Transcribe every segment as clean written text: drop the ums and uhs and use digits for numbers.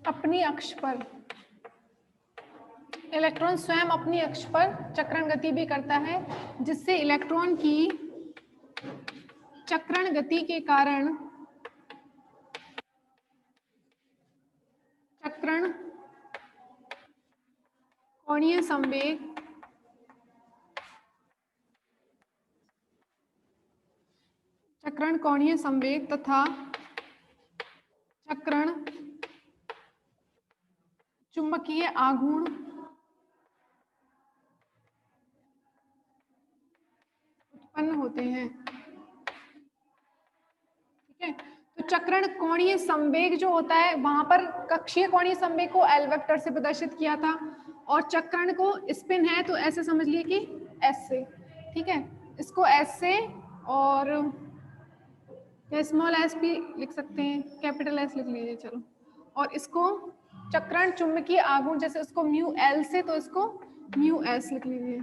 अपनी अक्ष पर, इलेक्ट्रॉन स्वयं अपनी अक्ष पर चक्रण गति भी करता है, जिससे इलेक्ट्रॉन की चक्रण गति के कारण चक्रण कोणीय संवेग तथा चक्रण चुंबकीय आघूर्ण उत्पन्न होते हैं। ठीक है, तो चक्रण कोणीय संवेग जो होता है, वहां पर कक्षीय कोणीय संवेग को एल वेक्टर से प्रदर्शित किया था, और चक्रण को स्पिन है तो ऐसे समझ लिए कि एस से। ठीक है, इसको एस से, और स्मॉल एस भी लिख सकते हैं, कैपिटल एस लिख लीजिए चलो, और इसको चक्रण चुंबकीय आघूर्ण, जैसे उसको म्यू एल से, तो इसको म्यू एस लिख लीजिए,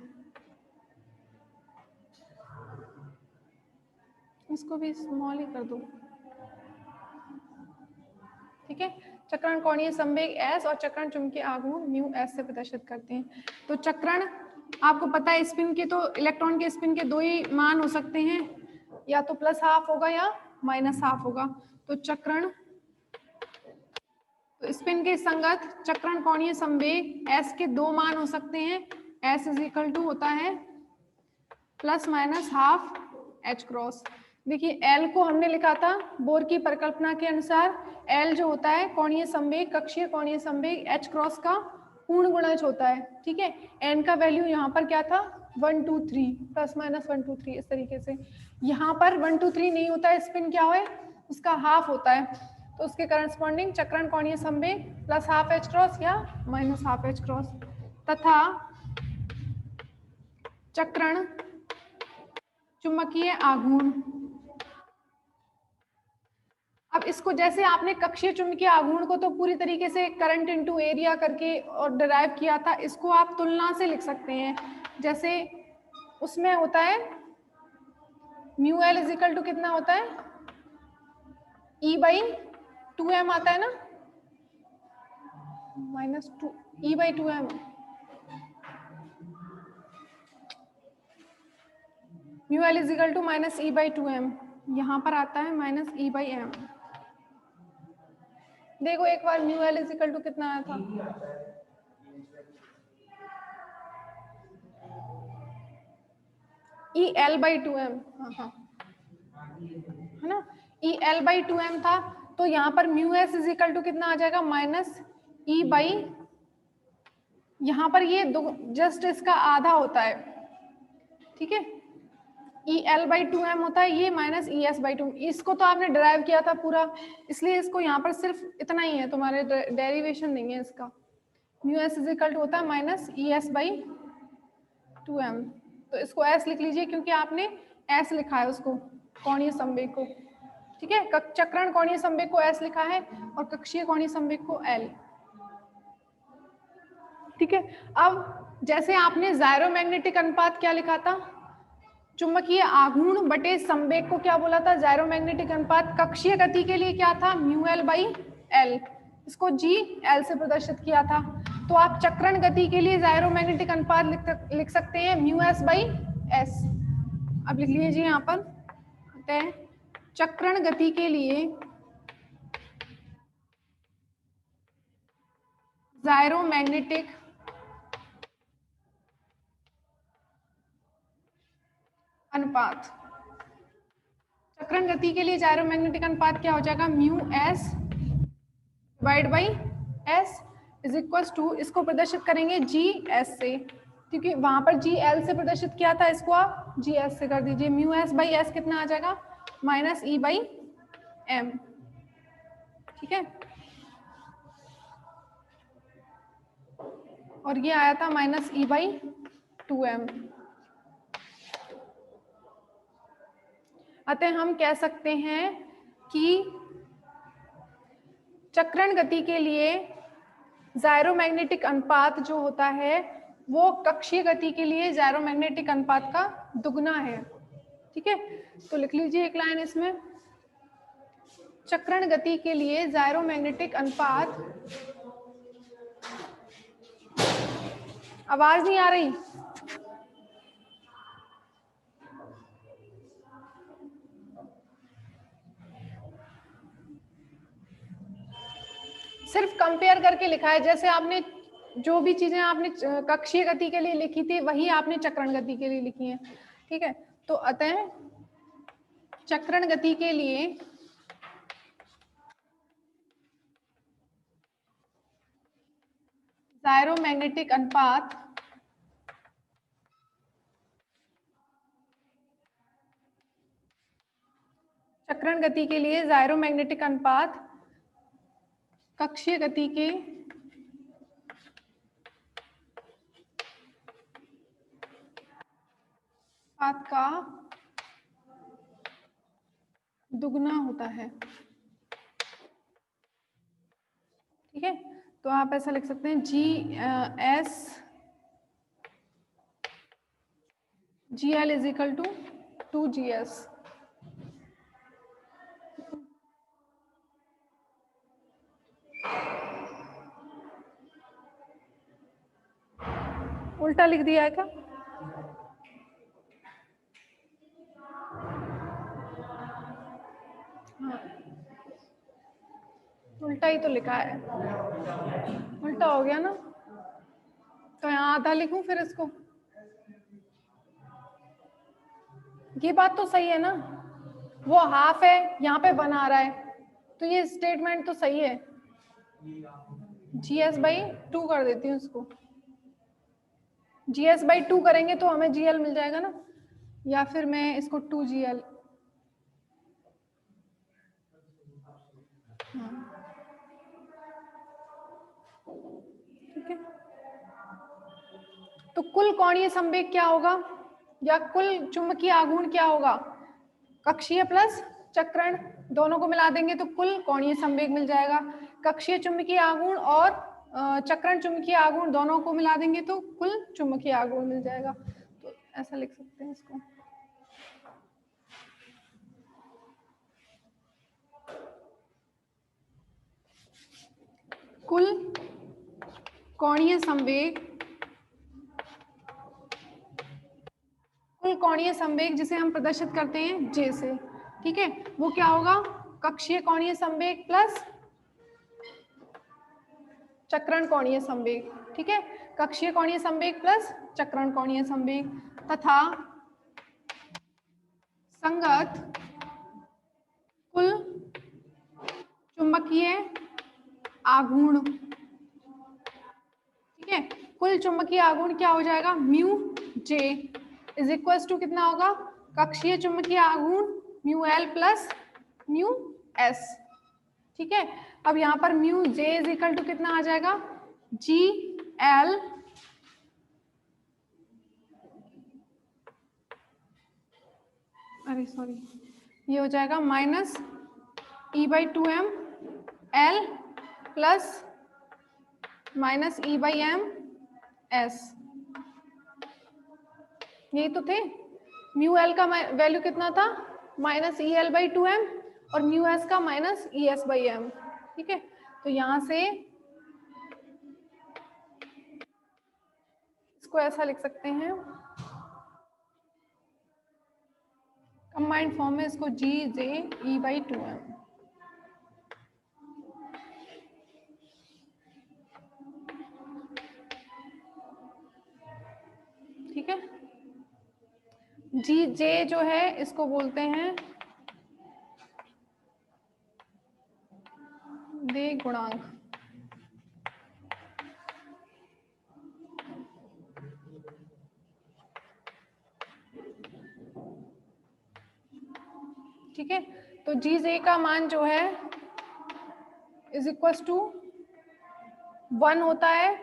इसको भी स्मॉल ही कर दो। ठीक है, चक्रण कोणीय संवेग एस और चक्रण चुंबकीय आघूर्ण म्यू एस से प्रदर्शित करते हैं। तो चक्रण, आपको पता है स्पिन के, तो इलेक्ट्रॉन के स्पिन के दो ही मान हो सकते हैं, या तो प्लस हाफ होगा या माइनस हाफ होगा। तो चक्रण, तो स्पिन के संगत चक्रण कोणीय संवेग एस के दो मान हो सकते हैं, एस इज इक्वल टू होता है plus minus half H cross. देखिए एल को हमने लिखा था बोर की परिकल्पना के अनुसार, एल जो होता है कोणीय संवेग, कक्षीय कोणीय संवेग एच क्रॉस का पूर्ण गुणज होता है। ठीक है, एन का वैल्यू यहाँ पर क्या था 1 2 3, प्लस माइनस 1 2 3 इस तरीके से। यहाँ पर 1 2 3 नहीं होता है, स्पिन क्या है उसका हाफ होता है, तो उसके करस्पॉन्डिंग चक्रण कोणीय संवेग प्लस हाफ एच क्रॉस या माइनस हाफ एच क्रॉस, तथा चक्रण चुंबकीय आघूर्ण। अब इसको जैसे आपने कक्षीय चुंबकीय आघूर्ण को तो पूरी तरीके से करंट इनटू एरिया करके और डिराइव किया था, इसको आप तुलना से लिख सकते हैं। जैसे उसमें होता है mu L is equal to कितना होता है, ई बाई 2m आता है ना, minus 2 E by 2m, mu L is equal to minus E by 2m, यहाँ पर आता है माइनस ई बाई एम। देखो एक बार mu L is equal to कितना आया था, ई एल बाई 2m, हाँ है ना, ई एल बाई 2m था, तो यहाँ पर mu S is equal to कितना आ जाएगा माइनस ई बाई, यहाँ पर ये जस्ट इसका आधा होता है। ठीक है, ई एल बाई 2m होता है, ये माइनस ई एस बाई 2, इसको तो आपने डिराइव किया था पूरा, इसलिए इसको यहाँ पर सिर्फ इतना ही है, तुम्हारे डेरिवेशन नहीं है इसका। Mu S is equal to होता है minus E S by 2m, तो इसको एस लिख लीजिए क्योंकि आपने एस लिखा है उसको कोणीय संवेग को। ठीक है, चक्रण कोणीय संवेग को एस लिखा है और कक्षीय कोणीय संवेग को एल। ठीक है, अब जैसे आपने जायरोमैग्नेटिक अनुपात क्या लिखा था, चुंबकीय आघूर्ण बटे संवेग को क्या बोला था, जायरोमैग्नेटिक अनुपात। कक्षीय गति के लिए क्या था म्यू एल बाई एल, इसको जी एल से प्रदर्शित किया था। तो आप चक्रण गति के लिए जायरोमैग्नेटिक अनुपात लिख सकते हैं म्यू एस बाई एस। अब लिख लीजिए यहाँ पर अतः चक्रण गति के लिए जायरोमैग्नेटिक अनुपात, चक्रण गति के लिए जायरोमैग्नेटिक अनुपात क्या हो जाएगा, mu S divide by S is equal to, इसको प्रदर्शित करेंगे जी एस से, क्योंकि वहां पर जी एल से प्रदर्शित किया था, इसको आप जी एस से कर दीजिए। म्यू एस बाई एस कितना आ जाएगा माइनस ई बाई एम। ठीक है, और ये आया था माइनस ई बाई 2m। अतः हम कह सकते हैं कि चक्रण गति के लिए जायरोमैग्नेटिक अनुपात जो होता है वो कक्षीय गति के लिए जायरोमैग्नेटिक अनुपात का दुगना है। ठीक है, तो लिख लीजिए एक लाइन इसमें, चक्रण गति के लिए जायरोमैग्नेटिक अनुपात आवाज नहीं आ रही? सिर्फ कंपेयर करके लिखा है, जैसे आपने जो भी चीजें आपने कक्षीय गति के लिए लिखी थी वही आपने चक्रण गति के लिए लिखी है। ठीक है, तो अतः चक्रण गति के लिए जायरोमैग्नेटिक अनुपात चक्रण गति के लिए जायरोमैग्नेटिक अनुपात कक्षीय गति के अनुपात का दुगना होता है। ठीक है, तो आप ऐसा लिख सकते हैं GL is equal to 2GS। उल्टा लिख दिया है क्या? हाँ, उल्टा ही तो लिखा है, उल्टा हो गया ना, तो यहाँ आधा लिखूं फिर इसको। ये बात तो सही है ना, वो हाफ है, यहाँ पे 1 आ रहा है, तो ये स्टेटमेंट तो सही है। GS/2 कर देती हूँ इसको, GS/2 करेंगे तो हमें GL मिल जाएगा ना, या फिर मैं इसको 2GL। ठीक है, तो कुल कोणीय संवेग क्या होगा या कुल चुंबकीय आघूर्ण क्या होगा? कक्षीय प्लस चक्रण दोनों को मिला देंगे तो कुल कोणीय संवेग मिल जाएगा। कक्षीय चुंबकीय आघूर्ण और चक्रण चुंबकीय आघूर्ण दोनों को मिला देंगे तो कुल चुंबकीय आघूर्ण मिल जाएगा। तो ऐसा लिख सकते हैं इसको। कुल कोणीय संवेग, कुल कोणीय संवेग जिसे हम प्रदर्शित करते हैं J से। ठीक है, वो क्या होगा? कक्षीय कोणीय संवेग प्लस चक्रण कोणीय संवेग। ठीक है, कक्षीय कोणीय संवेग प्लस चक्रण कोणीय संवेग तथा संगत कुल चुंबकीय आघूर्ण। ठीक है, कुल चुंबकीय आघूर्ण क्या हो जाएगा? Mu J is equal to कितना होगा? कक्षीय चुंबकीय आघूर्ण mu L plus mu S। ठीक है, अब यहाँ पर mu J is equal to कितना आ जाएगा? GL अरे सॉरी, ये हो जाएगा -E/2m L plus -E/m S। यही तो थे। म्यू L का वैल्यू कितना था? -EL/2m और म्यू S का -ES/m। ठीक है, तो यहां से इसको ऐसा लिख सकते हैं, कंबाइंड फॉर्म में इसको GJE/2m। ठीक है, GJ जो है इसको बोलते हैं वेग गुणांक। ठीक है, तो GJ का मान जो है इज इक्वल टू 1 होता है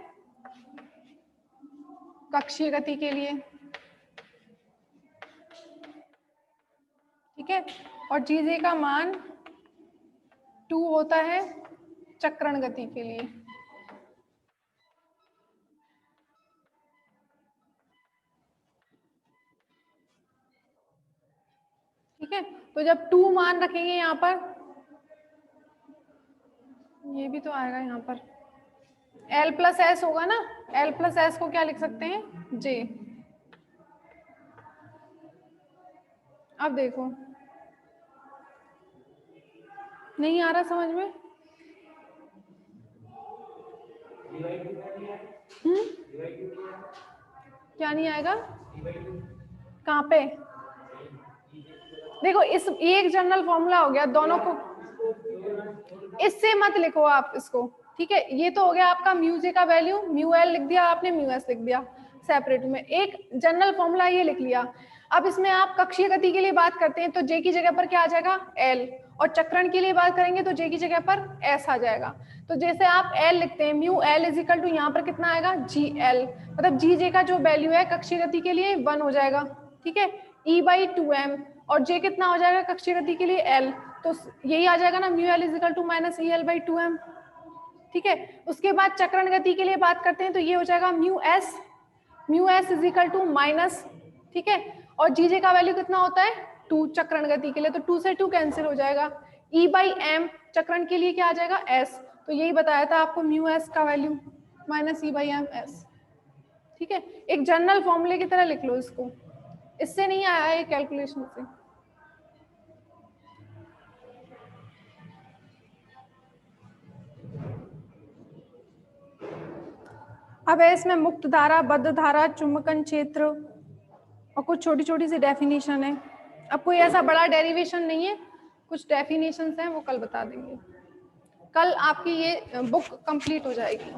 कक्षीय गति के लिए। ठीक है, और GJ का मान 2 होता है चक्रण गति के लिए। ठीक है, तो जब 2 मान रखेंगे यहाँ पर, ये भी तो आएगा यहाँ पर L प्लस S होगा ना, L प्लस एस को क्या लिख सकते हैं, J। अब देखो नहीं आ रहा समझ में? क्या नहीं आएगा? कहाँ पे? देखो इस एक जनरल फॉर्मूला हो गया, दोनों को इससे मत लिखो आप इसको, ठीक है। ये तो हो गया आपका म्यू जे का वैल्यू, म्यू एल लिख दिया आपने, म्यू एस लिख दिया सेपरेट में, एक जनरल फॉर्मूला ये लिख लिया। अब इसमें आप कक्षीय गति के लिए बात करते हैं तो जे की जगह पर क्या आ जाएगा, एल, और चक्रण के लिए बात करेंगे तो जे की जगह पर एस आ जाएगा। तो जैसे आप एल लिखते हैं, mu L is equal to यहाँ पर कितना आएगा, जी एल, मतलब जी जे का जो वैल्यू है कक्षीय गति के लिए 1 हो जाएगा, ठीक है, ई बाई 2m, और जे कितना हो जाएगा कक्षीय गति के लिए एल, तो यही आ जाएगा ना, mu L is equal to minus E L by 2m, ठीक है। उसके बाद चक्रण गति के लिए बात करते हैं तो ये हो जाएगा mu S is equal to minus, ठीक है, और जीजे का वैल्यू कितना होता है 2 चक्रण गति के लिए, तो 2 से 2 कैंसिल हो जाएगा, ई बाई एम चक्रण के लिए क्या आ जाएगा, एस, तो यही बताया था आपको म्यू एस का value minus E by M S, ठीक है। एक जनरल फॉर्मूले की तरह लिख लो इसको, इससे नहीं आया है कैलकुलेशन से। अब है इसमें मुक्त धारा, बद्ध धारा, चुंबकन क्षेत्र और कुछ छोटी छोटी सी डेफिनेशन है। अब कोई ऐसा बड़ा डेरिवेशन नहीं है, कुछ डेफिनेशंस हैं वो कल बता देंगे, कल आपकी ये बुक कंप्लीट हो जाएगी।